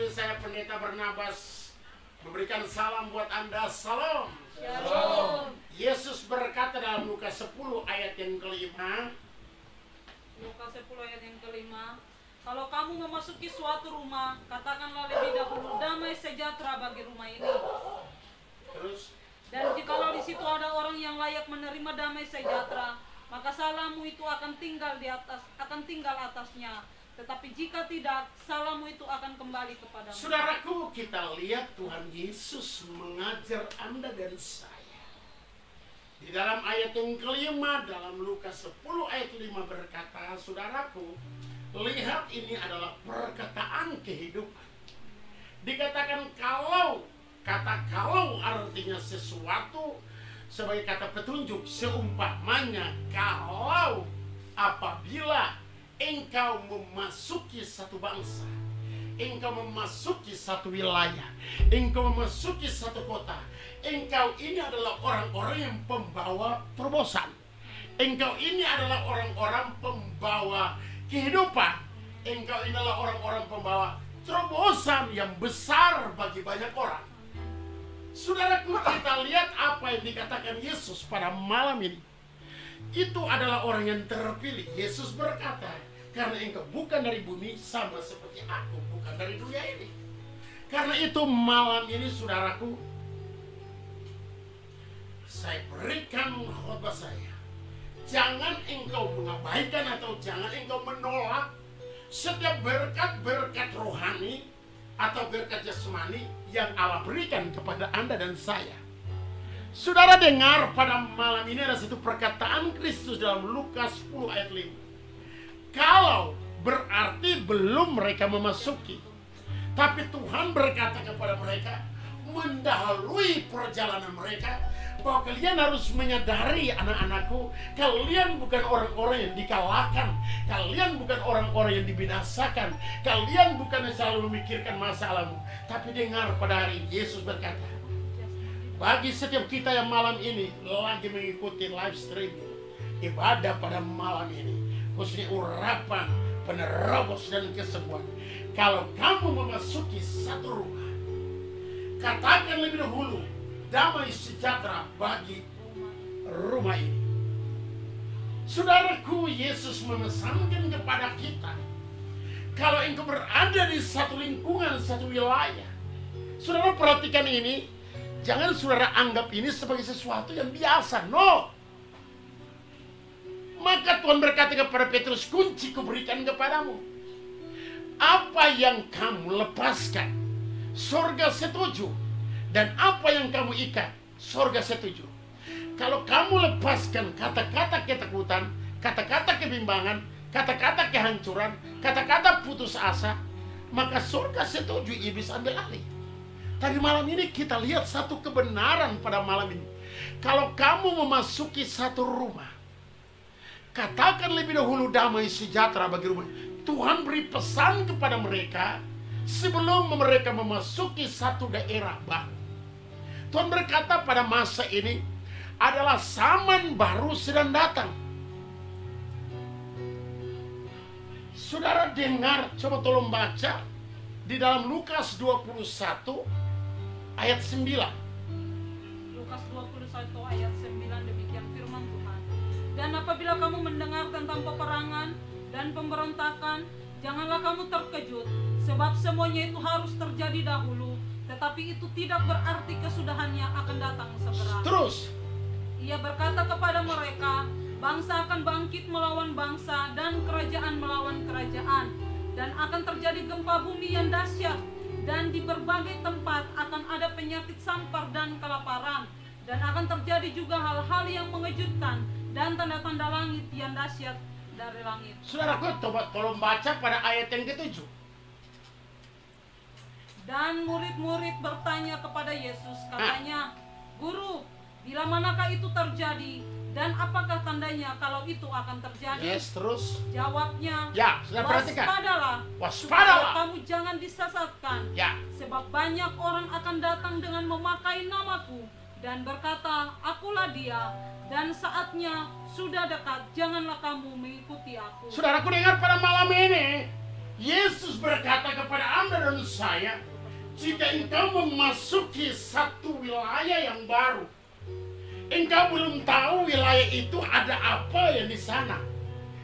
memberkati. Saya Pendeta Barnabas memberikan salam buat Anda. Salam. Shalom. Yesus berkata dalam Lukas 10 ayat yang kelima. Lukas 10 ayat yang kelima. Kalau kamu memasuki suatu rumah, katakanlah lebih dahulu damai sejahtera bagi rumah ini. Terus, Dan jikalau di situ ada orang yang layak menerima damai sejahtera, maka salammu itu akan tinggal atasnya. Tetapi jika tidak, salammu itu akan kembali kepadamu. saudaraku, kita lihat Tuhan Yesus mengajar Anda dan saya. Di dalam ayat yang kelima, dalam Lukas 10 ayat 5 berkata, saudaraku, lihat ini adalah perkataan kehidupan. Dikatakan kalau, kata kalau artinya sesuatu sebagai kata petunjuk. Seumpamanya kalau apabila engkau memasuki satu bangsa, engkau memasuki satu wilayah, engkau memasuki satu kota, engkau ini adalah orang-orang yang pembawa terobosan. Engkau ini adalah orang-orang pembawa kehidupan. Engkau ini adalah orang-orang pembawa terobosan yang besar bagi banyak orang. Saudaraku, kita lihat apa yang dikatakan Yesus pada malam ini. Itu adalah orang yang terpilih. Yesus berkata, karena engkau bukan dari bumi, sama seperti aku bukan dari dunia ini. Karena itu malam ini, saudaraku, saya berikan khotbah saya. Jangan engkau mengabaikan atau jangan engkau menolak setiap berkat-berkat rohani atau berkat jasmani yang Allah berikan kepada Anda dan saya. Saudara dengar pada malam ini ada satu perkataan Kristus dalam Lukas 10 ayat 5. Kalau berarti belum mereka memasuki, tapi Tuhan berkata kepada mereka, mendahului perjalanan mereka, bahwa kalian harus menyadari, anak-anakku, kalian bukan orang-orang yang dikalahkan, kalian bukan orang-orang yang dibinasakan, kalian bukan yang selalu memikirkan masalahmu. Tapi dengar pada hari ini Yesus berkata, bagi setiap kita yang malam ini lagi mengikuti live streaming ibadah pada malam ini, khususnya urapan, penerobos dan kesembuhan. Kalau kamu memasuki satu rumah, katakan lebih dahulu, damai sejahtera bagi rumah ini. Saudaraku, Yesus memesankan kepada kita, kalau engkau berada di satu lingkungan, satu wilayah, saudara perhatikan ini, jangan saudara anggap ini sebagai sesuatu yang biasa. No. Maka Tuhan berkata kepada Petrus, kunci kuberikan kepadamu. Apa yang kamu lepaskan, surga setuju. Dan apa yang kamu ikat, surga setuju. Kalau kamu lepaskan kata-kata ketakutan, kata-kata kebimbangan, kata-kata kehancuran, kata-kata putus asa, maka surga setuju, iblis ambil alih. Tapi malam ini kita lihat satu kebenaran pada malam ini. Kalau kamu memasuki satu rumah, katakan lebih dahulu damai sejahtera bagi rumah. Tuhan beri pesan kepada mereka sebelum mereka memasuki satu daerah baru. Tuhan berkata pada masa ini adalah zaman baru sedang datang. Saudara dengar, coba tolong baca di dalam Lukas 21 ayat 9. Lukas 21 ayat 9, demikian firman Tuhan. Dan apabila kamu mendengar tentang peperangan dan pemberontakan, janganlah kamu terkejut, sebab semuanya itu harus terjadi dahulu, tetapi itu tidak berarti kesudahannya akan datang segera. Terus Ia berkata kepada mereka, bangsa akan bangkit melawan bangsa dan kerajaan melawan kerajaan, dan akan terjadi gempa bumi yang dahsyat, dan di berbagai tempat akan ada penyakit sampar dan kelaparan, dan akan terjadi juga hal-hal yang mengejutkan dan tanda-tanda langit yang dahsyat dari langit. saudaraku, coba tolong baca pada ayat yang ke-7. Dan murid-murid bertanya kepada Yesus, katanya, Guru, bila manakah itu terjadi? Dan apakah tandanya kalau itu akan terjadi? Yes, terus. Jawabnya, Ya, sudah perhatikan. waspadalah, Waspadalah. supaya kamu jangan disesatkan. Ya, Sebab banyak orang akan datang dengan memakai namaku dan berkata, akulah dia, dan saatnya sudah dekat, janganlah kamu mengikuti aku. saudaraku dengar pada malam ini, Yesus berkata kepada Anda dan saya, jika engkau memasuki satu wilayah yang baru, engkau belum tahu wilayah itu ada apa yang di sana.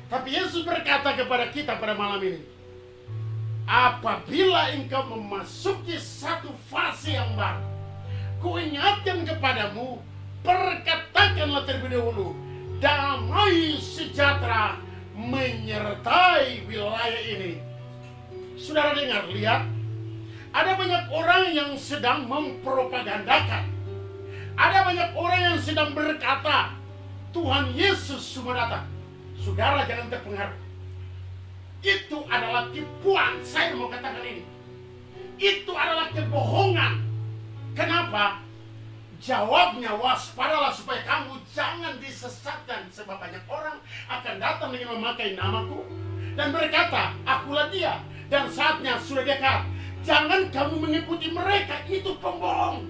Tapi Yesus berkata kepada kita pada malam ini, apabila engkau memasuki satu fase yang baru, kuingatkan kepadamu, perkatakanlah terlebih dahulu, damai sejahtera menyertai wilayah ini. Saudara dengar, lihat, ada banyak orang yang sedang mempropagandakan. Ada banyak orang yang sedang berkata, Tuhan Yesus sudah datang. Saudara jangan terpengaruh. Itu adalah tipuan, saya mau katakan ini. Itu adalah kebohongan. Kenapa? Jawabnya, waspadalah supaya kamu jangan disesatkan. Sebab banyak orang akan datang dengan memakai namaku dan berkata, akulah dia, dan saatnya sudah dekat. Jangan kamu mengikuti mereka, itu pembohong.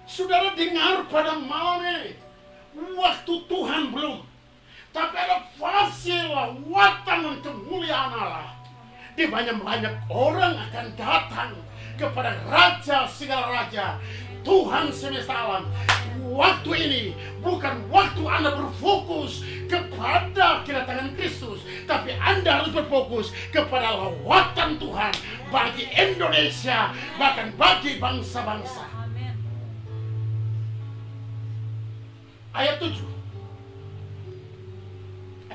Saudara dengar pada malam ini, waktu Tuhan belum, tapi ada fase lawatan dan kemuliaan Allah. Di banyak-banyak orang akan datang kepada Raja segala Raja, Tuhan semesta alam. Waktu ini bukan waktu Anda berfokus kepada kedatangan Kristus, tapi Anda harus berfokus kepada lawatan Tuhan bagi Indonesia, bahkan bagi bangsa-bangsa. Ayat 7.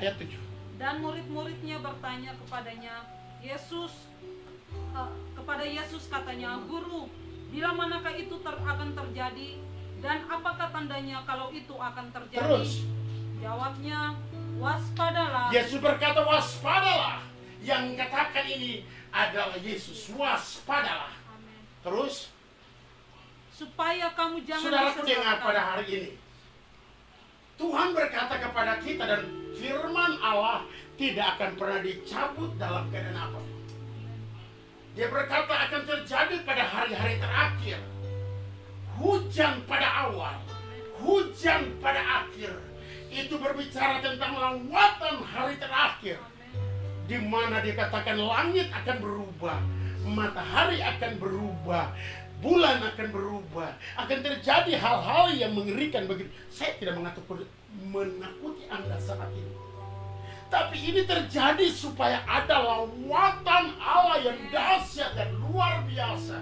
Ayat 7. Dan murid-muridnya bertanya kepadanya, kepada Yesus katanya, Guru, bila manakah itu akan terjadi, dan apakah tandanya kalau itu akan terjadi? Terus jawabnya, waspadalah. Yesus berkata waspadalah. Yang katakan ini adalah Yesus, waspadalah. Amen. Terus Supaya kamu jangan saudara dengar disesatkan. pada hari ini, Tuhan berkata kepada kita, dan firman Allah tidak akan pernah dicabut dalam keadaan apapun. Dia berkata akan terjadi pada hari-hari terakhir. Hujan pada awal, hujan pada akhir. Itu berbicara tentang lawatan hari terakhir, di mana dikatakan langit akan berubah, matahari akan berubah, bulan akan berubah, akan terjadi hal-hal yang mengerikan begitu. Saya tidak menakuti Anda saat ini, tapi ini terjadi supaya ada lawatan Allah yang dahsyat dan luar biasa.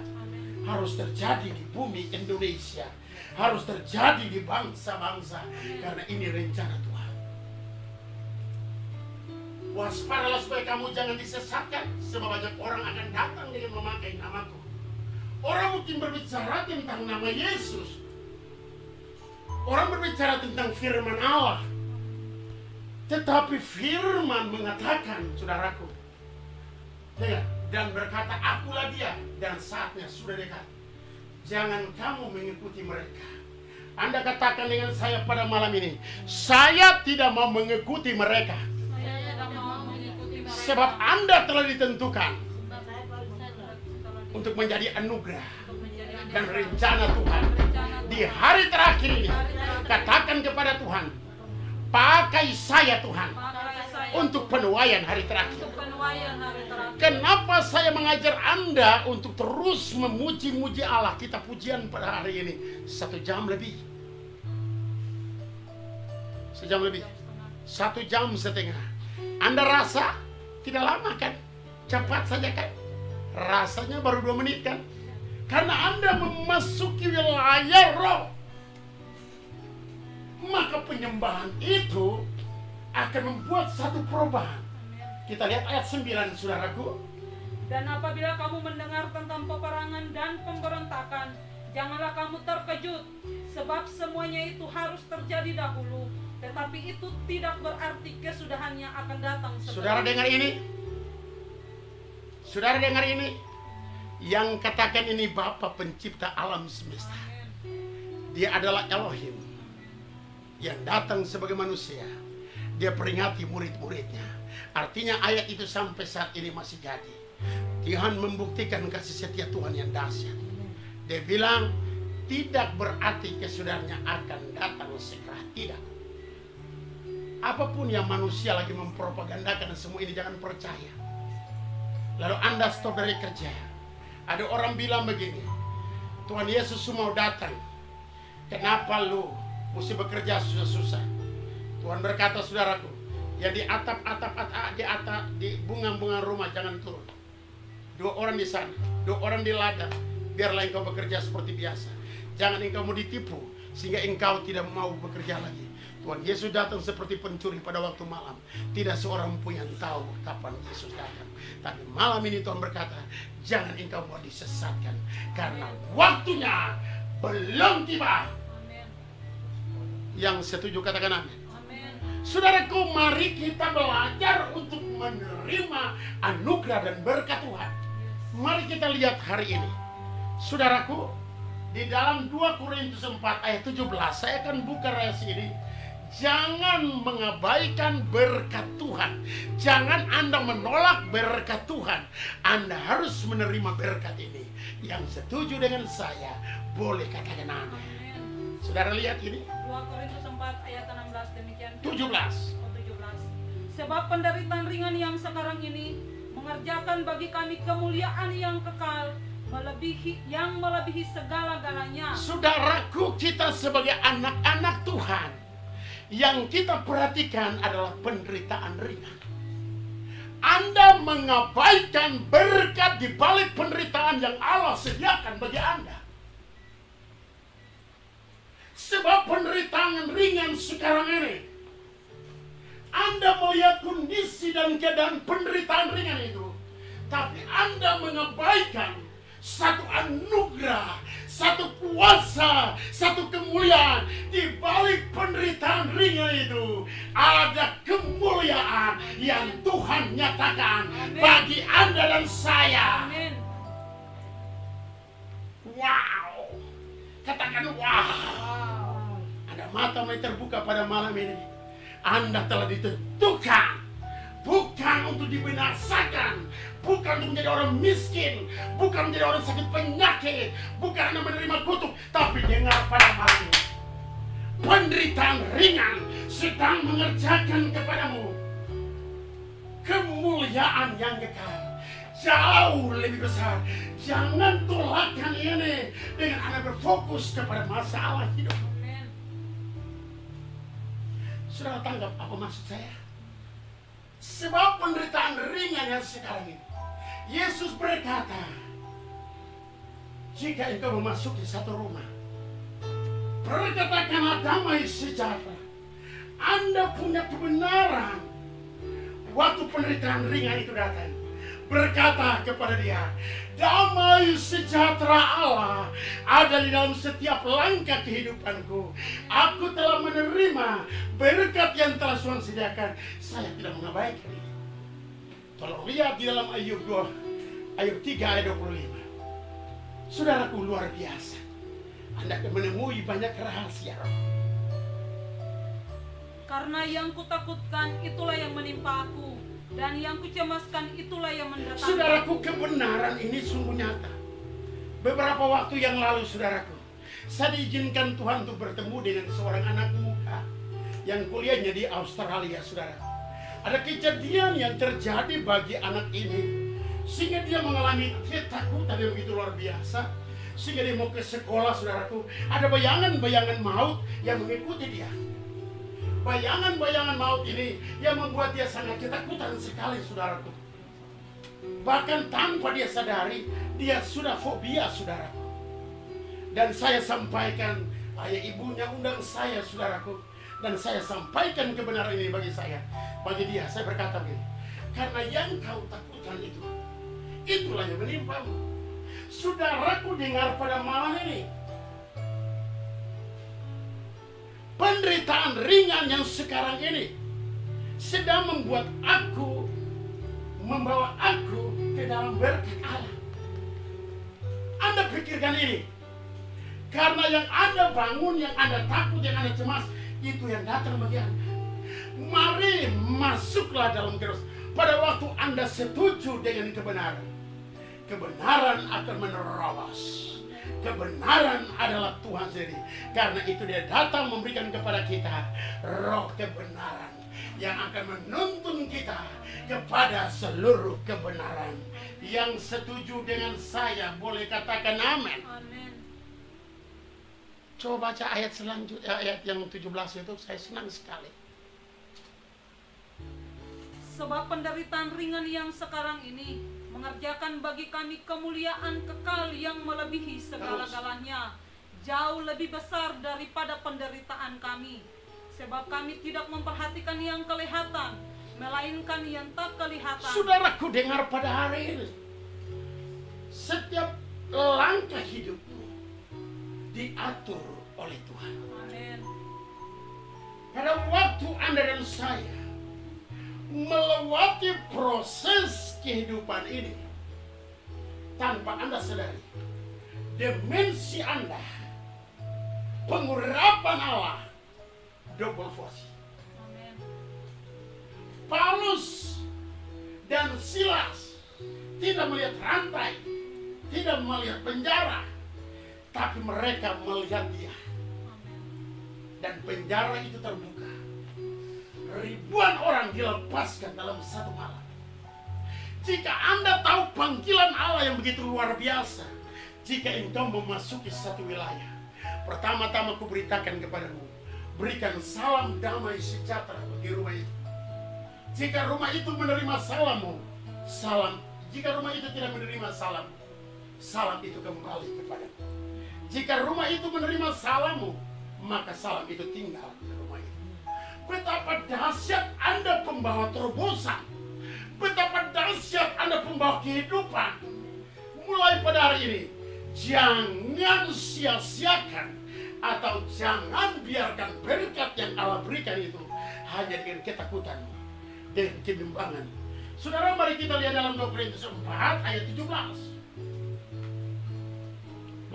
Harus terjadi di bumi Indonesia, harus terjadi di bangsa-bangsa, karena ini rencana Tuhan. Waspadalah supaya kamu jangan disesatkan, sebab banyak orang akan datang dengan memakai namaku. Orang mungkin berbicara tentang nama Yesus, orang berbicara tentang firman Allah, tetapi firman mengatakan, saudaraku, dan berkata, akulah dia, dan saatnya sudah dekat. Jangan kamu mengikuti mereka. Anda katakan dengan saya pada malam ini, saya tidak mau mengikuti mereka. Saya tidak mau mengikuti mereka. Sebab Anda telah ditentukan untuk menjadi anugerah dan rencana Tuhan. Di hari terakhir ini, katakan kepada Tuhan, pakai saya Tuhan untuk penuaian hari terakhir. Kenapa saya mengajar Anda untuk terus memuji-muji Allah? Kita pujian pada hari ini 1 jam lebih. 1 jam lebih. 1 jam setengah. Anda rasa tidak lama kan? Cepat saja kan? Rasanya baru 2 menit kan? Karena Anda memasuki wilayah roh, maka penyembahan itu akan membuat satu perubahan. Kita lihat ayat 9, saudaraku. Dan apabila kamu mendengar tentang peperangan dan pemberontakan, janganlah kamu terkejut, sebab semuanya itu harus terjadi dahulu. Tetapi itu tidak berarti kesudahannya akan datang segera. Saudara dengar ini? Saudara dengar ini? Yang katakan ini Bapa pencipta alam semesta. Dia adalah Elohim yang datang sebagai manusia. Dia peringati murid-muridnya. Artinya ayat itu sampai saat ini masih jadi. Tuhan membuktikan kasih setia Tuhan yang dahsyat. Dia bilang tidak berarti kesudahannya akan datang segera. Tidak. Apapun yang manusia lagi mempropagandakan semua ini jangan percaya. Lalu Anda stop dari kerja. Ada orang bilang begini, Tuhan Yesus mau datang. Kenapa lu mesti bekerja susah-susah? Tuhan berkata, saudaraku, ya di di bunga-bunga rumah jangan turun. 2 orang di sana, 2 orang di ladang. Biarlah engkau bekerja seperti biasa. Jangan engkau mau ditipu sehingga engkau tidak mau bekerja lagi. Tuhan Yesus datang seperti pencuri pada waktu malam. Tidak seorang pun yang tahu kapan Yesus datang. Tapi malam ini Tuhan berkata, jangan engkau mau disesatkan, karena waktunya belum tiba. Amin. Yang setuju katakan amin. Amin. Saudaraku, mari kita belajar untuk menerima anugerah dan berkat Tuhan. Mari kita lihat hari ini. Saudaraku, di dalam 2 Korintus 4 ayat 17, saya akan buka rahasia ini. Jangan mengabaikan berkat Tuhan. Jangan Anda menolak berkat Tuhan. Anda harus menerima berkat ini. Yang setuju dengan saya boleh katakan amin. Saudara lihat ini 2 Korintus 4 ayat 16 demikian. 17. 17. Sebab penderitaan ringan yang sekarang ini mengerjakan bagi kami kemuliaan yang kekal, yang melebihi segala-galanya. Saudaraku, kita sebagai anak-anak Tuhan, yang kita perhatikan adalah penderitaan ringan. Anda mengabaikan berkat di balik penderitaan yang Allah sediakan bagi Anda. Sebab penderitaan ringan sekarang ini, Anda melihat kondisi dan keadaan penderitaan ringan itu, tapi Anda mengabaikan satu anugerah, satu kuasa, satu kemuliaan. Di balik penderitaan ringan itu ada kemuliaan yang Tuhan nyatakan. Amin. Bagi Anda dan saya. Amin. Wow. Katakan wow. Ada mata mulai terbuka pada malam ini. Anda telah ditentukan bukan untuk dibinasakan, bukan untuk menjadi orang miskin, bukan menjadi orang sakit penyakit, bukan Anda menerima kutuk, tapi dengar pada malam ini, penderitaan ringan sedang mengerjakan kepadamu kemuliaan yang kekal, jauh lebih besar. Jangan tolakkan ini dengan Anda berfokus kepada masalah hidup. Saudara tanggap apa maksud saya? Sebab penderitaan ringan yang sekarang ini, Yesus berkata, jika engkau memasuki satu rumah, perkatakanlah damai sejahtera. Anda punya kebenaran. Waktu penderitaan ringan itu datang, berkata kepada dia, damai sejahtera Allah ada di dalam setiap langkah kehidupanku. Aku telah menerima berkat yang telah Tuhan sediakan. Saya tidak mengabaikan ini. Tolong lihat di dalam Ayub 3 ayat 25. Saudaraku, luar biasa. Anda akan menemui banyak rahasia. Karena yang kutakutkan itulah yang menimpa aku, dan yang kucemaskan itulah yang mendatangkan. Saudaraku, kebenaran ini sungguh nyata. Beberapa waktu yang lalu, saudaraku, saya diizinkan Tuhan untuk bertemu dengan seorang anak muda yang kuliahnya di Australia, saudara. Ada kejadian yang terjadi bagi anak ini, sehingga dia mengalami ketakutan yang begitu luar biasa. Sehingga dia mau ke sekolah, saudaraku. Ada bayangan-bayangan maut yang mengikuti dia. Bayangan-bayangan maut ini yang membuat dia sangat ketakutan sekali, saudaraku. Bahkan tanpa dia sadari, dia sudah fobia, saudaraku. Dan saya sampaikan, ayah ibunya undang saya, saudaraku. Dan saya sampaikan kebenaran ini bagi saya. Bagi dia, saya berkata begini, karena yang kau takutkan itu, itulah yang menimpamu. Saudaraku, dengar pada malam ini, penderitaan ringan yang sekarang ini sedang membuat aku, membawa aku ke dalam berkat Allah. Anda pikirkan ini, karena yang Anda bangun, yang Anda takut, yang Anda cemas, itu yang datang bagi Anda. Mari masuklah dalam terus. Pada waktu Anda setuju dengan kebenaran, kebenaran akan menerobos. Kebenaran adalah Tuhan sendiri. Karena itu dia datang memberikan kepada kita roh kebenaran. yang akan menuntun kita kepada seluruh kebenaran. Yang setuju dengan saya boleh katakan amin. Amin. Coba baca ayat selanjutnya, ayat yang 17 itu saya senang sekali. Sebab penderitaan ringan yang sekarang ini mengerjakan bagi kami kemuliaan kekal yang melebihi segala-galanya, jauh lebih besar daripada penderitaan kami. Sebab kami tidak memperhatikan yang kelihatan, melainkan yang tak kelihatan. Saudaraku, dengar pada hari ini, setiap langkah hidupmu diatur oleh Tuhan. Amin. Pada waktu Anda dan saya melewati proses kehidupan ini, tanpa Anda sadari, dimensi Anda, pengurapan Allah double force. Amin. Paulus dan Silas tidak melihat rantai, tidak melihat penjara, tapi mereka melihat dia. Dan penjara itu terbuka. Ribuan orang dilepaskan dalam satu malam. Jika Anda tahu panggilan Allah yang begitu luar biasa, jika engkau memasuki satu wilayah, pertama-tama kuberitakan kepadamu, berikan salam damai sejahtera bagi rumah itu. Jika rumah itu menerima salammu, salam. Jika rumah itu tidak menerima salam, salam itu kembali kepadamu. Jika rumah itu menerima salammu, maka salam itu tinggal di rumah itu. Betapa dahsyat Anda pembawa terobosan. Betapa dahsyat Anda pembawa kehidupan. Mulai pada hari ini, jangan sia-siakan atau jangan biarkan berkat yang Allah berikan itu hanya dengan ketakutanmu, dengan kebimbangan. Saudara, mari kita lihat dalam 2 Korintus 4 ayat 17.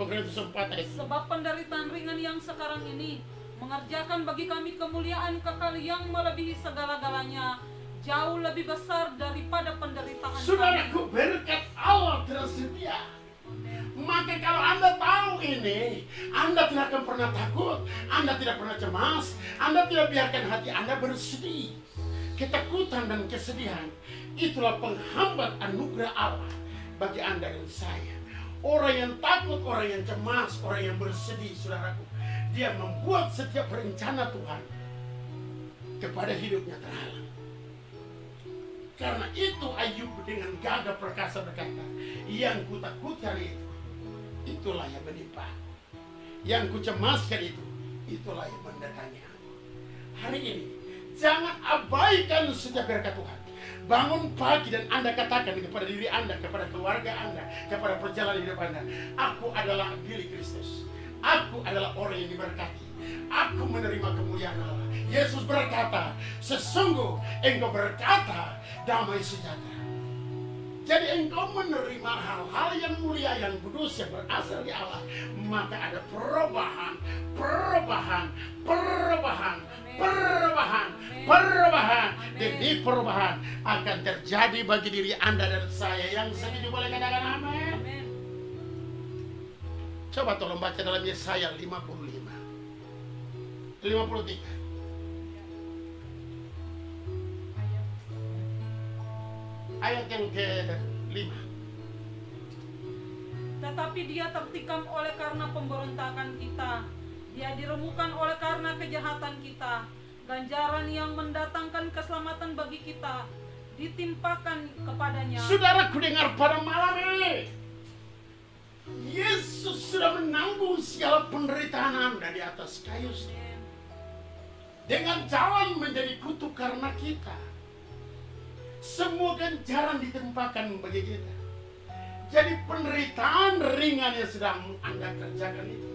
2 Korintus 4 ayat 17. Sebab penderitaan ringan yang sekarang ini mengerjakan bagi kami kemuliaan kekal yang melebihi segala-galanya, jauh lebih besar daripada penderitaan Saudaraku, berkat Allah tersedia. Maka kalau Anda tahu ini, Anda tidak akan pernah takut, Anda tidak pernah cemas, Anda tidak biarkan hati Anda bersedih. Ketakutan dan kesedihan itulah penghambat anugerah Allah bagi Anda dan saya. Orang yang takut, orang yang cemas, orang yang bersedih, saudaraku, dia membuat setiap rencana Tuhan kepada hidupnya terhalang. Karena itu Ayub dengan gagah perkasa berkata, yang kutakutkan itulah yang menimpa. Yang kucemaskan itulah yang mendatangi aku. Hari ini, jangan abaikan setiap berkat Tuhan. Bangun pagi dan Anda katakan kepada diri Anda, kepada keluarga Anda, kepada perjalanan hidup Anda, aku adalah milik Kristus. Aku adalah orang yang diberkati. Aku menerima kemuliaan Allah. Yesus berkata, sesungguh engkau berkata damai sejahtera. Jadi engkau menerima hal-hal yang mulia, yang kudus, yang berasal dari Allah. Maka ada perubahan, perubahan, perubahan, perubahan, perubahan. Demi perubahan akan terjadi bagi diri Anda dan saya. Yang setuju boleh katakan amin. Coba tolong baca dalam Yesaya 55, 53. Ayat yang ke-5. Tetapi dia tertikam oleh karena pemberontakan kita, dia diremukkan oleh karena kejahatan kita. Ganjaran yang mendatangkan keselamatan bagi kita ditimpakan kepadanya. Saudaraku, dengar pada malam ini, Yesus sudah menanggung segala penderitaan Anda di atas kayu salib. Dengan jalan menjadi kutuk karena kita. Semua ganjaran ditimpakan bagi kita. Jadi penderitaan ringan yang sedang Anda kerjakan itu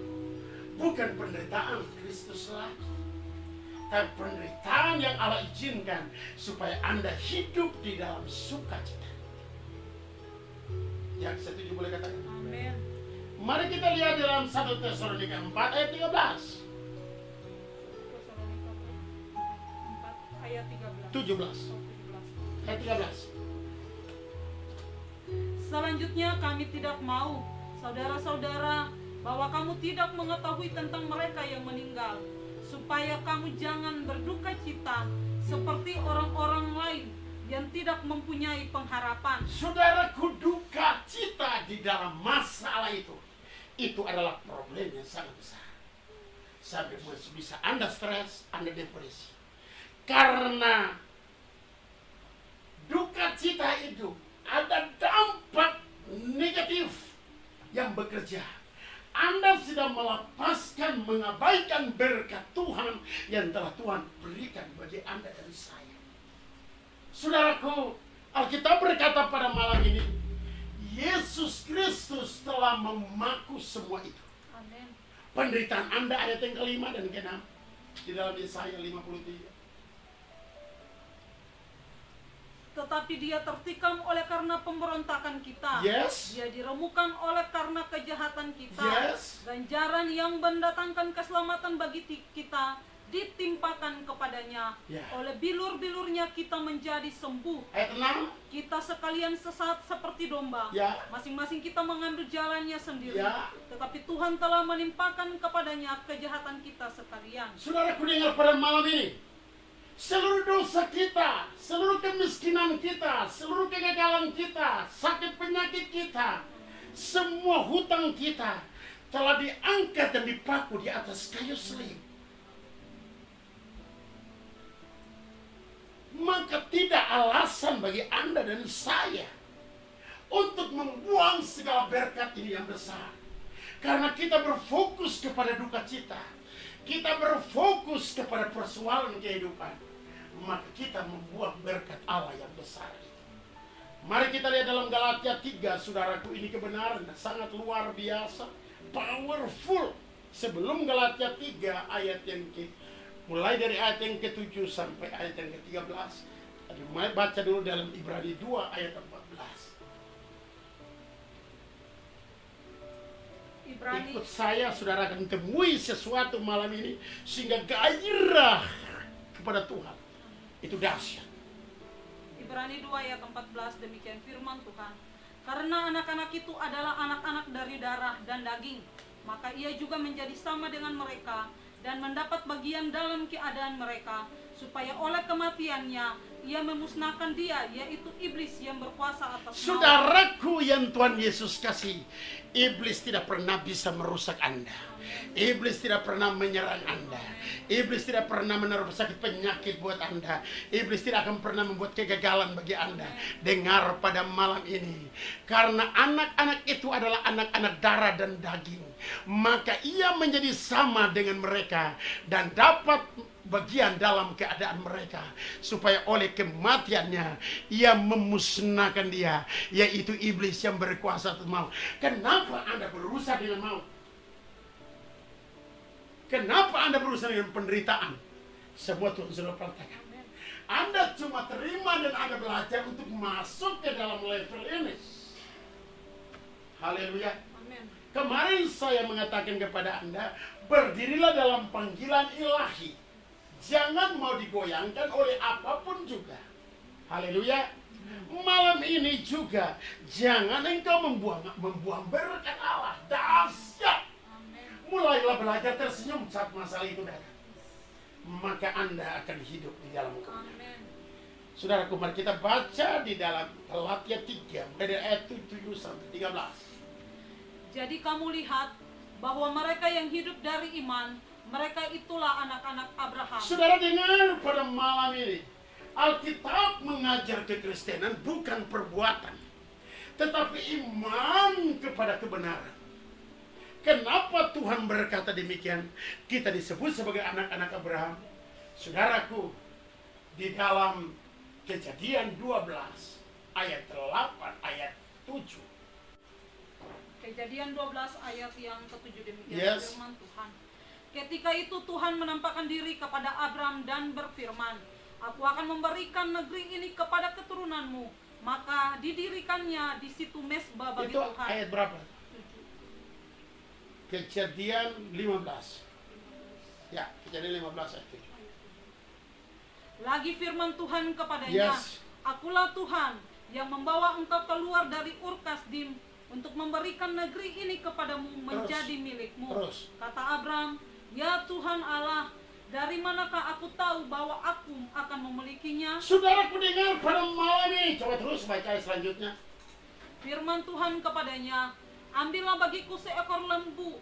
bukan penderitaan Kristus lagi, tapi penderitaan yang Allah izinkan supaya Anda hidup di dalam sukacita. Yang setuju boleh katakan Amin. Mari kita lihat dalam 1 Tesalonika 4 ayat 13. 4 ayat 13. 17. Ayat 13. Selanjutnya kami tidak mau, saudara-saudara, bahwa kamu tidak mengetahui tentang mereka yang meninggal, supaya kamu jangan berduka cita seperti orang-orang lain yang tidak mempunyai pengharapan. Saudaraku, duka cita di dalam masalah itu adalah problem yang sangat besar. Sampai bisa Anda stres, Anda depresi. Karena duka cita itu ada dampak negatif yang bekerja. Anda sudah melepaskan, mengabaikan berkat Tuhan yang telah Tuhan berikan bagi Anda dan saya. Saudaraku, Alkitab berkata pada malam ini, Yesus Kristus telah memaku semua itu. Amin. Penderitaan Anda ayat yang kelima dan keenam di dalam Yesaya 53. Tetapi dia tertikam oleh karena pemberontakan kita. Yes. Dia diremukkan oleh karena kejahatan kita. Yes. Ganjaran yang mendatangkan keselamatan bagi kita ditimpakan kepadanya. Yeah. Oleh bilur-bilurnya kita menjadi sembuh. Ayat 6. Kita sekalian sesat seperti domba. Ya. Masing-masing kita mengambil jalannya sendiri. Ya. Tetapi Tuhan telah menimpakan kepadanya kejahatan kita sekalian. Saudaraku, dengar pada malam ini, seluruh dosa kita, seluruh kemiskinan kita, seluruh kegagalan kita, sakit penyakit kita, semua hutang kita telah diangkat dan dipaku di atas kayu salib. Maka tidak alasan bagi Anda dan saya untuk membuang segala berkat ini yang besar. Karena kita berfokus kepada duka cita, kita berfokus kepada persoalan kehidupan, maka kita membuang berkat Allah yang besar itu. Mari kita lihat dalam Galatia 3, saudaraku, ini kebenaran yang sangat luar biasa, powerful. Sebelum Galatia 3 ayat yang mulai dari ayat yang ke-7 sampai ayat yang ke-13. Tadi baca dulu dalam Ibrani 2 ayat 14. Ikut saya, saudara, akan temui sesuatu malam ini sehingga gairah kepada Tuhan itu dahsyat. Ibrani 2 ayat 14, demikian firman Tuhan. Karena anak-anak itu adalah anak-anak dari darah dan daging, maka ia juga menjadi sama dengan mereka dan mendapat bagian dalam keadaan mereka, supaya oleh kematiannya ia memusnahkan dia, yaitu iblis yang berkuasa atas maut. Saudaraku yang Tuhan Yesus kasih, iblis tidak pernah bisa merusak Anda. Iblis tidak pernah menyerang Anda. Iblis tidak pernah menaruh sakit penyakit buat Anda. Iblis tidak akan pernah membuat kegagalan bagi Anda. Dengar pada malam ini, karena anak-anak itu adalah anak-anak darah dan daging, maka ia menjadi sama dengan mereka dan dapat bagian dalam keadaan mereka, supaya oleh kematiannya ia memusnahkan dia, yaitu iblis yang berkuasa atas maut. Kenapa Anda berurusan dengan maut? Kenapa Anda berurusan dengan penderitaan? Semua Tuhan sudah perhatikan. Anda cuma terima dan Anda belajar untuk masuk ke dalam level ini. Haleluya. Kemarin saya mengatakan kepada Anda, berdirilah dalam panggilan ilahi. Jangan mau digoyangkan oleh apapun juga. Haleluya. Malam ini juga jangan engkau membuang berkat Allah. Dahsyat. Mulailah belajar tersenyum saat masalah itu datang. Maka Anda akan hidup di dalam kebenaran. Saudaraku, mari kita baca di dalam Galatia 3 dari ayat 7 sampai 13. Jadi kamu lihat bahwa mereka yang hidup dari iman, mereka itulah anak-anak Abraham. Saudara dengar pada malam ini, Alkitab mengajar kekristenan bukan perbuatan, tetapi iman kepada kebenaran. Kenapa Tuhan berkata demikian? Kita disebut sebagai anak-anak Abraham. Saudaraku, di dalam Kejadian 12 ayat 8 ayat 7. Kejadian 12 ayat yang ke-7, demikian firman Tuhan. Ketika itu Tuhan menampakkan diri kepada Abram dan berfirman, Aku akan memberikan negeri ini kepada keturunanmu. Maka didirikannya di situ mesbah bagi Itu Tuhan. ayat berapa? Kejadian 15. Ya, Kejadian 15 ayat 7. Lagi firman Tuhan kepadanya, Akulah Tuhan yang membawa engkau keluar dari Ur Kasdim untuk memberikan negeri ini kepadamu menjadi milikmu. Kata Abram, Ya Tuhan Allah, Dari manakah aku tahu bahwa aku akan memilikinya? Saudaraku dengar pada malam ini. Coba terus baca ayat selanjutnya. Firman Tuhan kepadanya, ambillah bagiku seekor lembu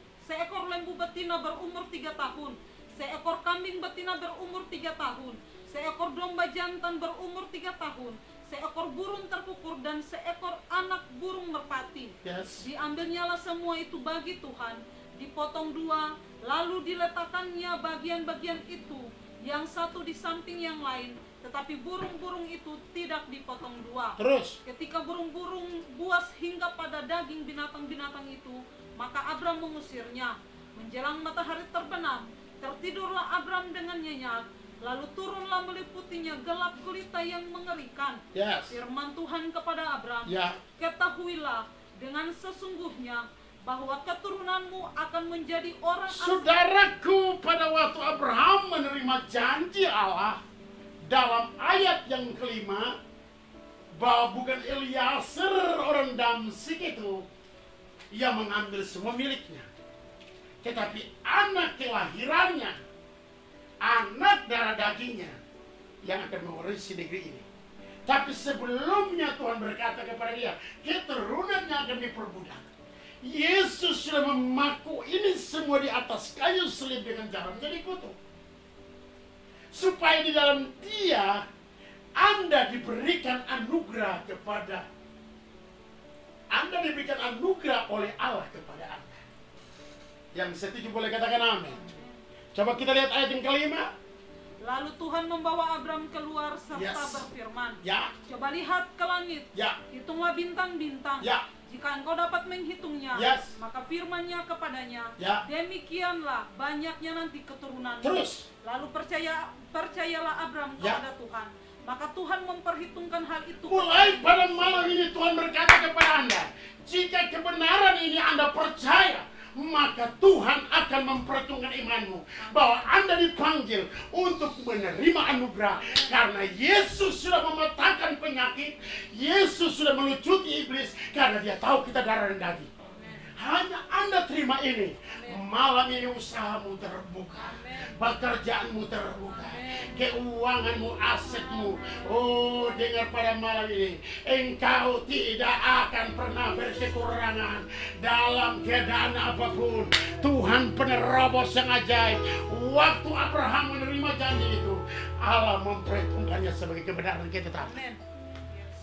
betina berumur 3 tahun, seekor kambing betina berumur 3 tahun, seekor domba jantan berumur 3 tahun, seekor burung terkukur dan seekor anak burung merpati. Yes. Diambilnyalah semua itu bagi Tuhan, dipotong 2, lalu diletakkannya bagian-bagian itu, yang satu di samping yang lain, tetapi burung-burung itu tidak dipotong 2. Terus. Ketika burung-burung buas hingga pada daging binatang-binatang itu, maka Abram mengusirnya. Menjelang matahari terbenam, tertidurlah Abram dengan nyenyak, lalu turunlah meliputinya gelap gulita yang mengerikan. Yes. Firman Tuhan kepada Abram, Ya. ketahuilah dengan sesungguhnya bahwa keturunanmu akan menjadi orang asing. Saudaraku, pada waktu Abraham menerima janji Allah dalam ayat yang kelima, bahwa bukan Eliezer orang Damsik itu yang mengambil semua miliknya, tetapi anak kelahirannya, anak darah dagingnya yang akan mewarisi negeri ini. Tapi sebelumnya Tuhan berkata kepada dia, keturunannya akan diperbudak. Yesus sudah memaku ini semua di atas kayu salib dengan jalan jadi kutuk, supaya di dalam dia Anda diberikan anugerah oleh Allah kepada Anda. Yang setuju boleh katakan amin. Coba kita lihat ayat yang kelima. Lalu Tuhan membawa Abram keluar serta berfirman, Ya. coba lihat ke langit, Ya. hitunglah bintang-bintang. Ya. Jika engkau dapat menghitungnya, Yes. maka firman-Nya kepadanya, Ya. demikianlah banyaknya nanti keturunanmu. Terus. Lalu percayalah Abram Ya. kepada Tuhan. Maka Tuhan memperhitungkan hal itu. Mulai pada malam ini Tuhan berkata kepada Anda, jika kebenaran ini Anda percaya, maka Tuhan akan memperhitungkan imanmu, bahwa Anda dipanggil untuk menerima anugerah, karena Yesus sudah mematahkan penyakit, Yesus sudah melucuti iblis, karena dia tahu kita darah dan daging. Hanya Anda terima ini. Malam ini usahamu terbuka, pekerjaanmu terbuka, keuanganmu, asetmu. Oh, dengar pada malam ini, engkau tidak akan pernah berkekurangan dalam keadaan apapun. Tuhan penerobos yang ajaib. Waktu Abraham menerima janji itu, Allah memperhitungkannya sebagai kebenaran kita tetap.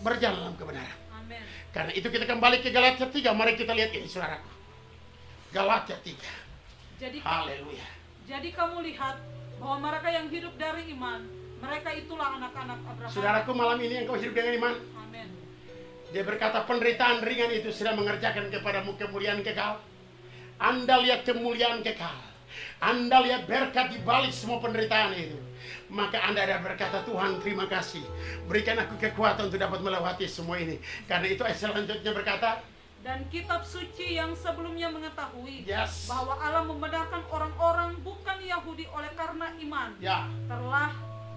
Berjalan dalam kebenaran. Amin. Karena itu kita kembali ke Galatia 3. Mari kita lihat ini, saudaraku. Galatia 3. Haleluya. Jadi kamu lihat bahwa mereka yang hidup dari iman, mereka itulah anak-anak Abraham. Saudaraku, malam ini engkau hidup dengan iman. Amin. Dia berkata penderitaan ringan itu sudah mengerjakan kepadamu kemuliaan kekal. Anda lihat kemuliaan kekal. Anda lihat berkat di balik semua penderitaan itu. Maka Anda ada berkata, Tuhan terima kasih, berikan aku kekuatan untuk dapat melewati semua ini. Karena itu ayat selanjutnya berkata, dan kitab suci yang sebelumnya mengetahui yes, bahwa Allah membenarkan orang-orang bukan Yahudi oleh karena iman, ya,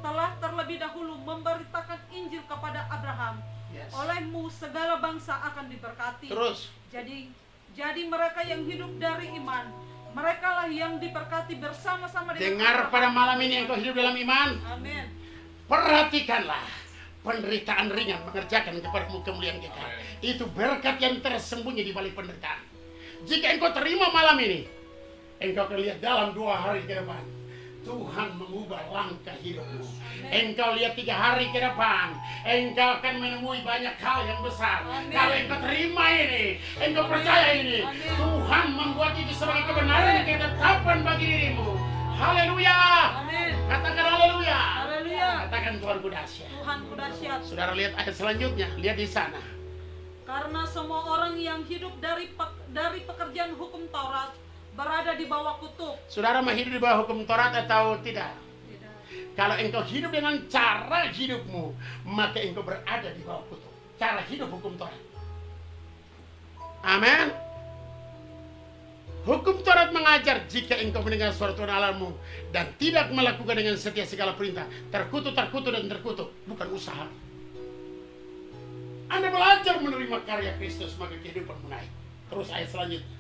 telah terlebih dahulu memberitakan Injil kepada Abraham. yes. Olehmu segala bangsa akan diberkati. Terus. Jadi mereka yang hidup dari iman, merekalah yang diberkati bersama-sama dengan Dengar Abraham. pada malam ini engkau hidup dalam iman. Amin. Perhatikanlah, penderitaan ringan mengerjakan kepadamu kemuliaan kekal. Itu berkat yang tersembunyi di balik penderitaan. Jika engkau terima malam ini, engkau akan lihat dalam 2 hari ke depan Tuhan mengubah langkah hidupmu. Engkau lihat 3 hari ke depan, engkau akan menemui banyak hal yang besar. Amin. Kalau engkau terima ini, engkau percaya ini, Amin. Tuhan membuat itu sebagai kebenaran dan ketetapan bagi dirimu. Haleluya. Amin. Katakan haleluya. Haleluya. Katakan Tuhanku dahsyat. Tuhanku dahsyat. Saudara lihat ayat selanjutnya, lihat di sana. Karena semua orang yang hidup dari pekerjaan hukum Taurat berada di bawah kutuk. Saudara mau hidup di bawah hukum Taurat atau tidak? Tidak. Kalau engkau hidup dengan cara hidupmu, maka engkau berada di bawah kutuk. Cara hidup hukum Taurat. Amin. Hukum Taurat mengajar jika engkau mendengar suara Tuhan Allahmu dan tidak melakukan dengan setia segala perintah, terkutuk dan terkutuk, bukan usaha. Anda belajar menerima karya Kristus, maka kehidupanmu naik. Terus ayat selanjutnya.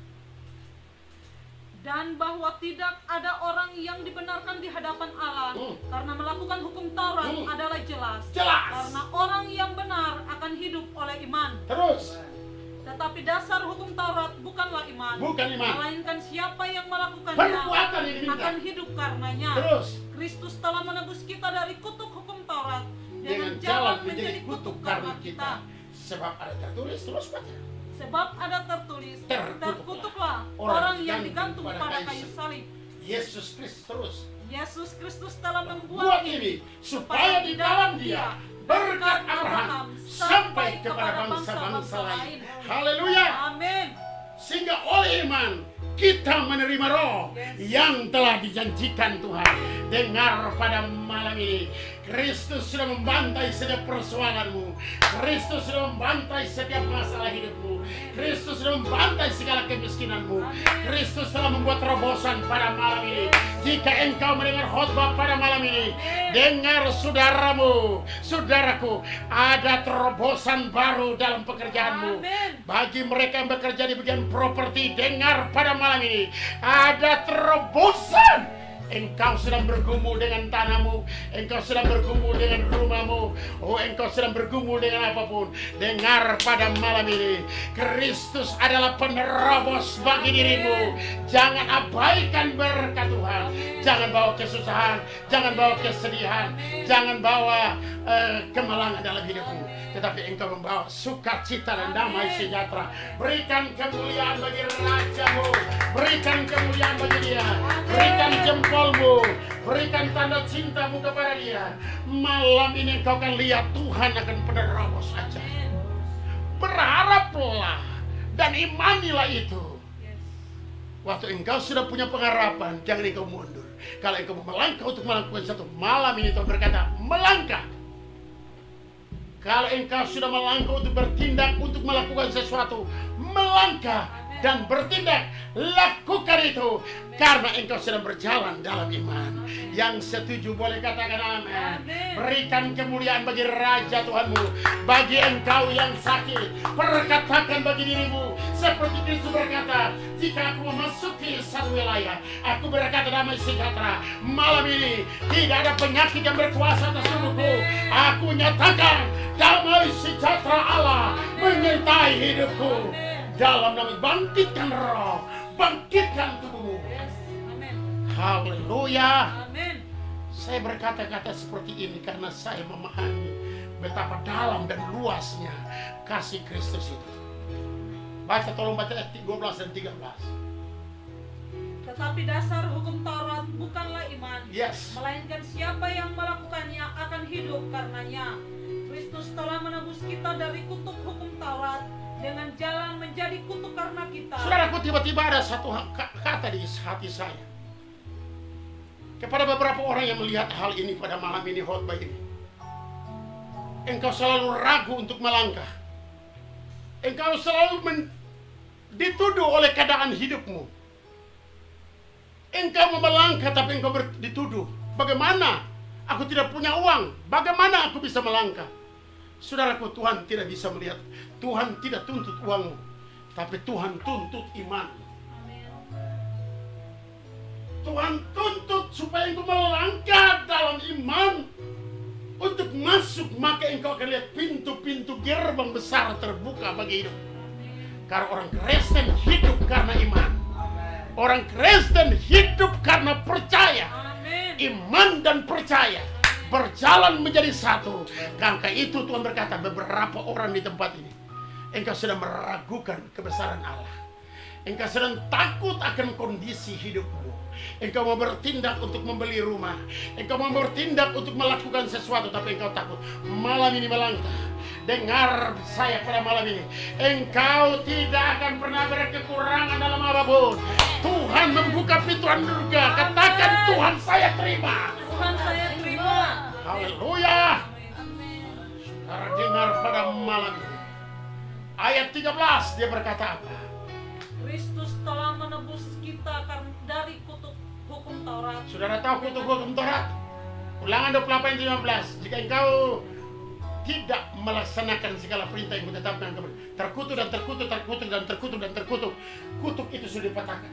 Dan bahwa tidak ada orang yang dibenarkan di hadapan Karena melakukan hukum Taurat adalah jelas. Jelas. Karena orang yang benar akan hidup oleh iman. Terus. Tetapi dasar hukum Taurat bukanlah iman. Bukan iman. Melainkan siapa yang melakukannya Perbuatan yang diminta. akan hidup karenanya. Terus. Kristus telah menebus kita dari kutuk hukum Taurat Dengan jalan menjadi kutuk karena kita. Sebab ada tertulis, terus baca. Sebab ada tertulis, terkutuklah orang yang digantung pada kayu salib. salib. Yesus Kristus terus. Yesus Kristus telah Buat membuat ini supaya di dalam Dia berkat Abraham sampai kepada bangsa-bangsa lain. Haleluya. Amin. Sehingga oleh iman kita menerima roh yang telah dijanjikan Tuhan. Dengar pada malam ini, Kristus sudah membantai setiap persoalanmu. Kristus sudah membantai setiap masalah hidupmu. Kristus sudah membantai segala kemiskinanmu. Kristus telah membuat terobosan pada malam ini. Jika engkau mendengar khotbah pada malam ini, dengar saudaramu, saudaraku, ada terobosan baru dalam pekerjaanmu. Bagi mereka yang bekerja di bagian properti, dengar pada malam ini, ada terobosan. Engkau sedang bergumul dengan tanahmu, engkau sedang bergumul dengan rumahmu, engkau sedang bergumul dengan apapun. Dengar pada malam ini, Kristus adalah penerobos bagi dirimu. Jangan abaikan berkat Tuhan. Jangan bawa kesusahan, jangan bawa kesedihan, jangan bawa kemalangan dalam hidupmu. Tetapi engkau membawa sukacita dan damai sejahtera. Berikan kemuliaan bagi Rajamu, berikan kemuliaan bagi Dia, berikan jempolmu, berikan tanda cintamu kepada Dia. Malam ini engkau akan lihat Tuhan akan penerobos saja. Berharaplah dan imanilah itu. Waktu engkau sudah punya pengharapan, jangan engkau mundur. Kalau engkau melangkah untuk melakukan satu, malam ini Tuhan berkata, melangkah. Kalau engkau sudah melangkah untuk bertindak, untuk melakukan sesuatu, melangkah dan bertindak, lakukan itu. Karena engkau sedang berjalan dalam iman. Yang setuju boleh katakan amin. Berikan kemuliaan bagi Raja Tuhanmu. Bagi engkau yang sakit, perkatakan bagi dirimu seperti Kristus berkata, jika aku memasuki satu wilayah, aku berkata damai sejahtera. Malam ini tidak ada penyakit yang berkuasa atas tubuhku. Aku nyatakan damai sejahtera Allah menyertai hidupku. Dalam nama bangkitkan roh, bangkitkan tubuhmu. Haleluya. Saya berkata-kata seperti ini karena saya memahami betapa dalam dan luasnya kasih Kristus itu. Baca, tolong baca ayat 12 dan 13. Tetapi dasar hukum Taurat bukanlah iman, Yes. melainkan siapa yang melakukannya akan hidup karenanya. Kristus telah menebus kita dari kutuk hukum Taurat dengan jalan menjadi kutuk karena kita. Saudaraku, tiba-tiba ada satu kata di hati saya kepada beberapa orang yang melihat hal ini pada malam ini, khotbah ini. Engkau selalu ragu untuk melangkah. Engkau selalu dituduh oleh keadaan hidupmu. Engkau mau melangkah tapi engkau dituduh. Bagaimana? Aku tidak punya uang. Bagaimana aku bisa melangkah? Saudaraku, Tuhan tidak bisa melihat. Tuhan tidak tuntut uangmu, tapi Tuhan tuntut imanmu. Tuhan tuntut supaya engkau melangkah dalam iman. Untuk masuk, maka engkau akan lihat pintu-pintu gerbang besar terbuka bagi hidup. Karena orang Kristen hidup karena iman. Orang Kristen hidup karena percaya. Iman dan percaya berjalan menjadi satu. Karena itu Tuhan berkata, beberapa orang di tempat ini, engkau sedang meragukan kebesaran Allah. Engkau sedang takut akan kondisi hidupmu. Engkau mau bertindak untuk membeli rumah. Engkau mau bertindak untuk melakukan sesuatu, tapi engkau takut. Malam ini melangkah. Dengar saya pada malam ini. Engkau tidak akan pernah berkekurangan dalam apapun. Tuhan membuka pintu surga. Katakan, Tuhan saya terima. Tuhan saya terima. Haleluya. Saudara dengar pada malam ini. Ayat 13 dia berkata apa? Kristus telah menebus kita dari kutuk hukum Taurat. Saudara tahu kutuk hukum Taurat? Ulangan 28:15. Jika engkau tidak melaksanakan segala perintah yang kutetapkan, terkutuk dan terkutuk, terkutuk dan terkutuk dan terkutuk. Kutuk itu sudah dipatahkan.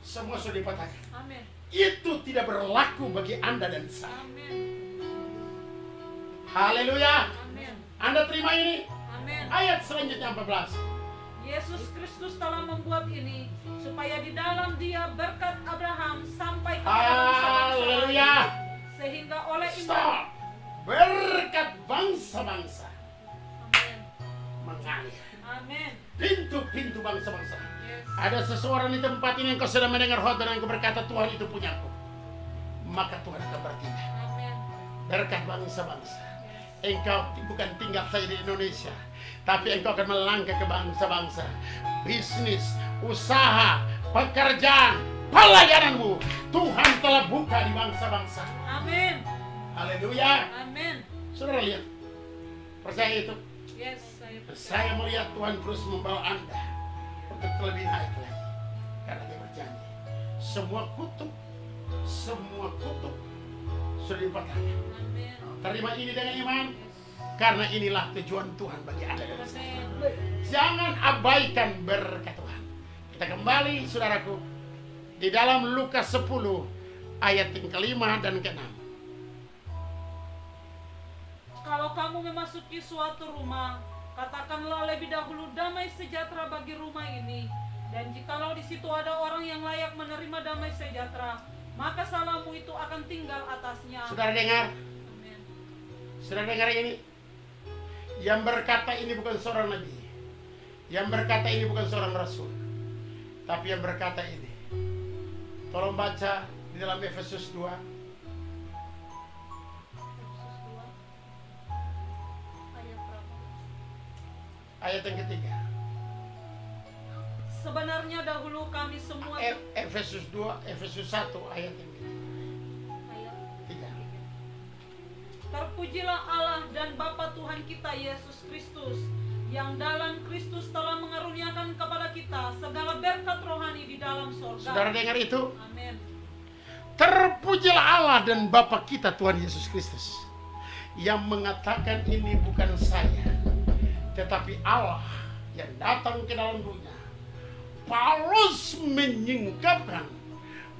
Semua sudah dipatahkan. Amin. Itu itu tidak berlaku bagi Anda dan saya. Amin. Haleluya. Amin. Anda terima ini? Amin. Ayat selanjutnya 14. Yesus Kristus telah membuat ini supaya di dalam Dia berkat Abraham sampai kepada bangsa-bangsa Haleluya. lain, sehingga oleh iman. Stop. Berkat bangsa-bangsa Amin. mengalir. Amin. Pintu-pintu bangsa-bangsa. Yes. Ada seseorang di tempat ini yang kau sedang mendengar khotbah dan kau berkata Tuhan itu punyaku. Maka Tuhan akan bertindak. Amin. Berkat bangsa-bangsa. Engkau bukan tinggal saja di Indonesia, tapi engkau akan melangkah ke bangsa-bangsa. Bisnis, usaha, pekerjaan, pelayananmu Tuhan telah buka di bangsa-bangsa. Amin. Haleluya. Amin. Saudara lihat, percaya itu. Yes, saya percaya. Saya melihat Tuhan terus membawa Anda untuk lebih naik lagi. Karena Dia berjanji, semua kutuk sudah dipatahkan. Amin. Terima ini dengan iman, karena inilah tujuan Tuhan bagi Anda dan saya. Amin. Jangan abaikan berkat Tuhan. Kita kembali, saudaraku, di dalam Lukas 10 ayat yang ke-5 dan ke-6. Kalau kamu memasuki suatu rumah, katakanlah lebih dahulu damai sejahtera bagi rumah ini. Dan jikalau di situ ada orang yang layak menerima damai sejahtera, maka salammu itu akan tinggal atasnya. Saudara dengar? Amin. Saudara dengar ini? Yang berkata ini bukan seorang nabi. Yang berkata ini bukan seorang rasul. Tapi yang berkata ini. Tolong baca di dalam Efesus 2. Ayat yang ketiga. Sebenarnya dahulu kami semua Efesus 2, Efesus 1 ayat yang ketiga. Terpujilah Allah dan Bapa Tuhan kita Yesus Kristus, yang dalam Kristus telah mengaruniakan kepada kita segala berkat rohani di dalam sorga. Saudara dengar itu? Amin. Terpujilah Allah dan Bapa kita Tuhan Yesus Kristus, yang mengatakan ini bukan saya, tetapi Allah yang datang ke dalam dunia. Paulus menyingkapkan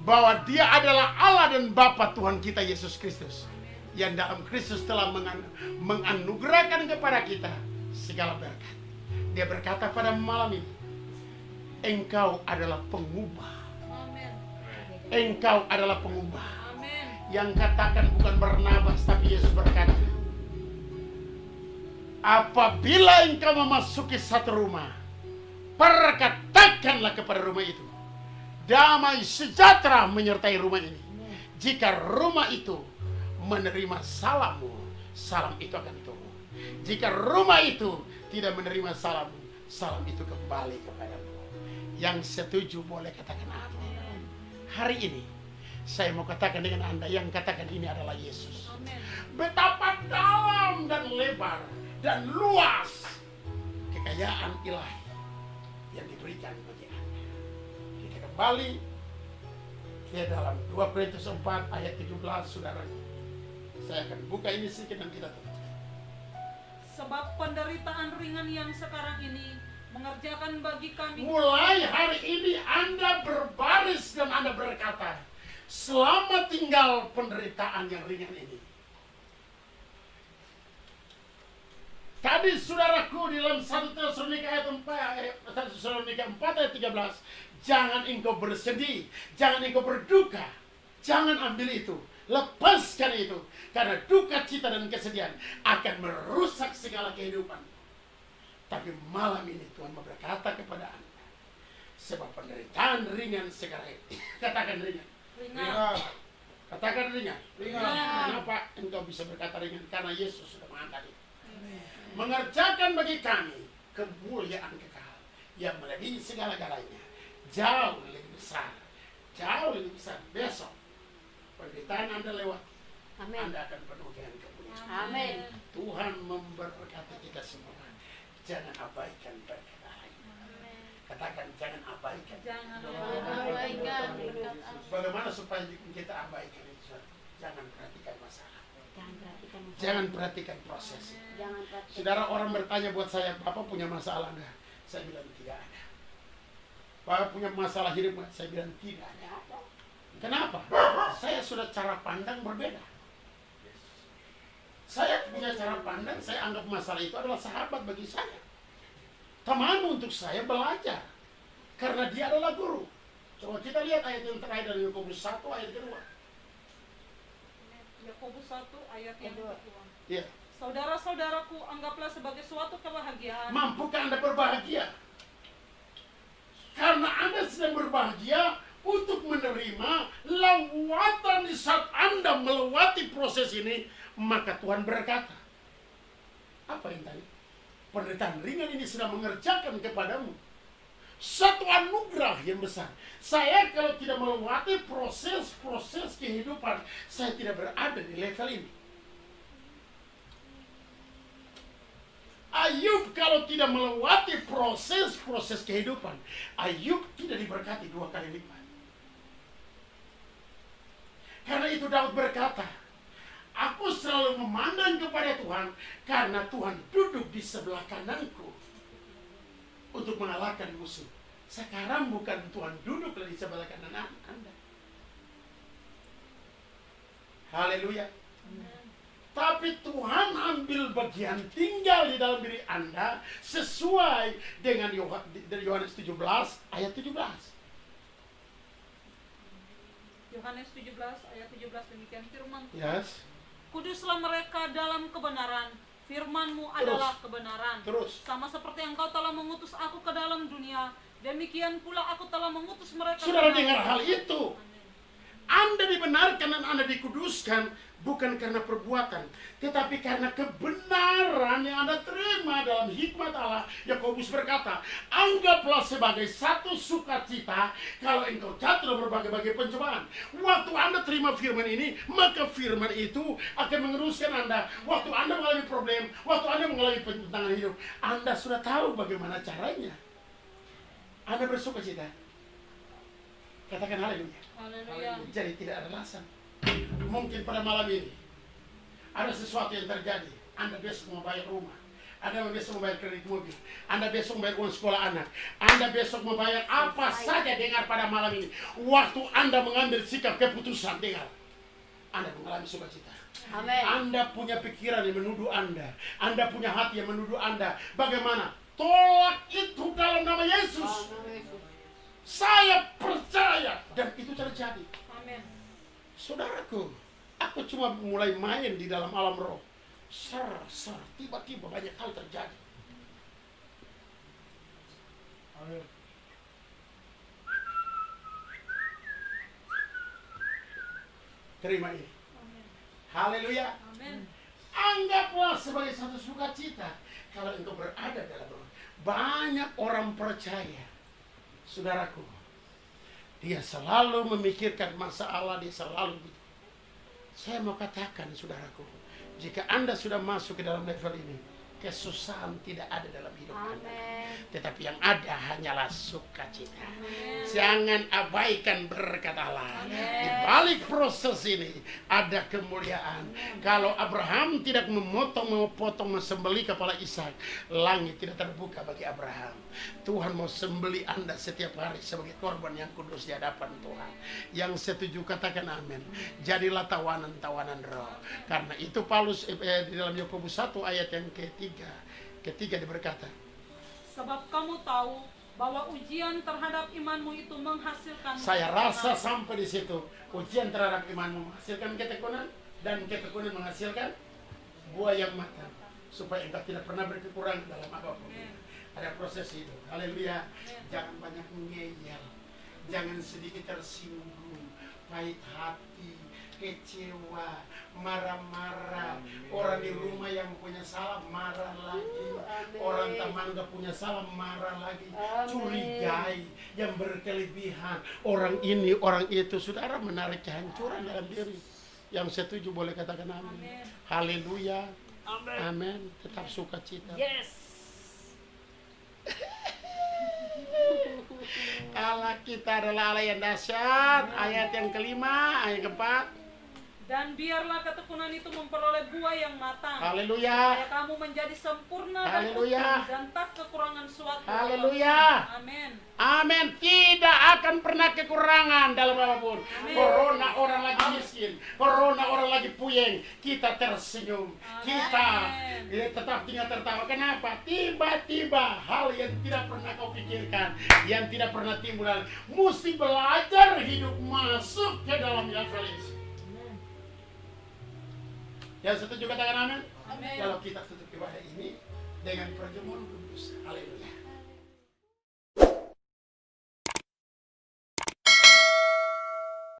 bahwa Dia adalah Allah dan Bapa Tuhan kita Yesus Kristus, yang dalam Kristus telah menganugerahkan kepada kita segala berkat. Dia berkata pada malam ini, engkau adalah pengubah. Amin. Engkau adalah pengubah. Amin. Yang katakan bukan Barnabas, tapi Yesus berkata, apabila engkau memasuki satu rumah, perkatakanlah kepada rumah itu, damai sejahtera menyertai rumah ini. Jika rumah itu menerima salammu, salam itu akan turun. Jika rumah itu tidak menerima salammu, salam itu kembali kepadamu. Yang setuju boleh katakan amin. Hari ini saya mau katakan dengan Anda, yang katakan ini adalah Yesus. Amin. Betapa dalam dan lebar dan luas kekayaan ilahi yang diberikan bagi Anda. Kita kembali ke dalam 2 Korintus 4 ayat 17, saudara. Saya akan buka ini sedikit dan kita tutup. Sebab penderitaan ringan yang sekarang ini mengerjakan bagi kami. Mulai hari ini Anda berbaris dan Anda berkata, selama tinggal penderitaan yang ringan ini. Tadi saudaraku di dalam 1 Tesalonika ayat 4 ayat 13, jangan engkau bersedih, jangan engkau berduka, jangan ambil itu, lepaskan itu, karena duka cita dan kesedihan akan merusak segala kehidupan. Tapi malam ini Tuhan berkata kepada Anda, sebab penderitaan ringan sekarang ini. Katakan ringan. Ringan. Katakan ringan. Ringan. Kenapa engkau bisa berkata ringan? Karena Yesus sudah mengangkat itu. Mengerjakan bagi kami kemuliaan kekal yang melebihi segala-galanya, jauh lebih besar, jauh lebih besar. Besok penderitaan Anda lewat, Amin. Anda akan penuh dengan kemuliaan. Amin. Tuhan memberkati kita semua. Jangan abaikan berkat Allah. Katakan jangan abaikan. Jangan Abaikan berkat Allah. Bagaimana supaya kita abaikan itu? Jangan perhatikan masalah. Jangan perhatikan. Jangan perhatikan proses. Jangan perhatikan. Saudara, orang bertanya buat saya, Bapak punya masalah enggak? Saya bilang tidak ada. Bapak punya masalah hidup enggak? Saya bilang tidak ada. Kenapa? Saya sudah cara pandang berbeda. Saya punya cara pandang, saya anggap masalah itu adalah sahabat bagi saya. Teman untuk saya belajar. Karena dia adalah guru. Coba kita lihat ayat yang terakhir dari Yakobus 1 ayat kedua. Yakobus 1 ayat yang kedua. Iya. Saudara-saudaraku, anggaplah sebagai suatu kebahagiaan. Mampukah Anda berbahagia? Karena Anda sedang berbahagia untuk menerima lawatan di saat Anda melewati proses ini, maka Tuhan berkata, apa yang tadi? Penderitaan ringan ini sedang mengerjakan kepadamu satu anugerah yang besar. Saya kalau tidak melewati proses-proses kehidupan, saya tidak berada di level ini. Ayub kalau tidak melewati proses-proses kehidupan, Ayub tidak diberkati 2 kali lipat. Karena itu Daud berkata, aku selalu memandang kepada Tuhan karena Tuhan duduk di sebelah kananku untuk mengalahkan musuh. Sekarang bukan Tuhan duduk di sebelah kanan Anda. Haleluya. Tapi Tuhan ambil bagian tinggal di dalam diri Anda sesuai dengan Yohanes 17 ayat 17. Yohanes 17 ayat 17 demikian firman. Yes. Kuduslah mereka dalam kebenaran. Firman-Mu adalah kebenaran. Terus. Sama seperti Engkau telah mengutus aku ke dalam dunia, demikian pula aku telah mengutus mereka. Saudara dengar hal itu. Anda dibenarkan dan Anda dikuduskan bukan karena perbuatan, tetapi karena kebenaran yang Anda terima dalam hikmat Allah. Yakobus berkata, anggaplah sebagai satu sukacita kalau engkau jatuh dalam berbagai-bagai pencobaan. Waktu Anda terima firman ini, maka firman itu akan meneruskan Anda. Waktu Anda mengalami problem, waktu Anda mengalami penentangan hidup, Anda sudah tahu bagaimana caranya. Anda bersukacita. Katakan haleluya. Haleluya. Jadi tidak ada alasan. Mungkin pada malam ini ada sesuatu yang terjadi. Anda besok mau bayar rumah, Anda besok mau bayar kredit mobil, Anda besok mau bayar uang sekolah anak, Anda besok mau bayar apa saja. Dengar pada malam ini, waktu Anda mengambil sikap keputusan, dengar, Anda mengalami sukacita. Amin. Anda punya pikiran yang menuduh Anda punya hati yang menuduh Anda. Bagaimana? Tolak itu dalam nama Yesus. Saya percaya dan itu terjadi. Amin. Saudaraku, aku cuma mulai main di dalam alam roh. Tiba-tiba banyak hal terjadi. Amin. Terima ini. Amin. Haleluya. Amin. Anggaplah sebagai satu sukacita kalau engkau berada dalam roh. Banyak orang percaya, saudaraku, dia selalu memikirkan masalah, dia selalu. Saya mau katakan, saudaraku, jika Anda sudah masuk ke dalam level ini, kesusahan tidak ada dalam hidup Anda. Tetapi yang ada hanyalah sukacita. Jangan abaikan berkat Allah. Di balik proses ini ada kemuliaan. Kalau Abraham tidak memotong, sembelih kepala Ishak, langit tidak terbuka bagi Abraham. Tuhan mau sembelih Anda setiap hari sebagai korban yang kudus di hadapan Tuhan. Yang setuju katakan amin. Jadilah tawanan-tawanan roh. Karena itu Paulus di dalam Yakobus 1 ayat yang ketiga dia berkata, Sebab kamu tahu bahwa ujian terhadap imanmu itu menghasilkan. saya rasa sampai di situ. Ujian terhadap imanmu menghasilkan ketekunan, dan ketekunan menghasilkan buah yang matang, supaya engkau tidak pernah berkekurangan dalam apapun. Ada proses itu. Haleluya. Jangan banyak ngeyel, jangan sedikit tersinggung, pahit hati, kecewa, marah-marah. Orang di rumah yang punya salah marah lagi. Orang teman gak punya salah marah lagi. Curigai yang berkelebihan. Orang ini, orang itu. Saudara menarik kehancuran dalam diri. Yang setuju boleh katakan amin. Haleluya. Amin. Tetap sukacita. Yes. Allah kita adalah Allah yang dahsyat. Ayat yang kelima, ayat keempat. Dan biarlah ketekunan itu memperoleh buah yang matang. Haleluya. Supaya kamu menjadi sempurna dan Haleluya. utuh dan tak kekurangan suatu. Haleluya. Amin. Amin. Tidak akan pernah kekurangan dalam apapun. Amin. Corona orang lagi miskin, miskin, corona orang lagi puyeng, kita tersenyum, kita tetap tinggal tertawa. Kenapa? Tiba-tiba hal yang tidak pernah kau pikirkan, yang tidak pernah timbul, mesti belajar hidup masuk ke dalam Yesus. Yang setuju katakan amin. Amin. Kalau kita tutup ibadah ini dengan perjamuan kudus, haleluya.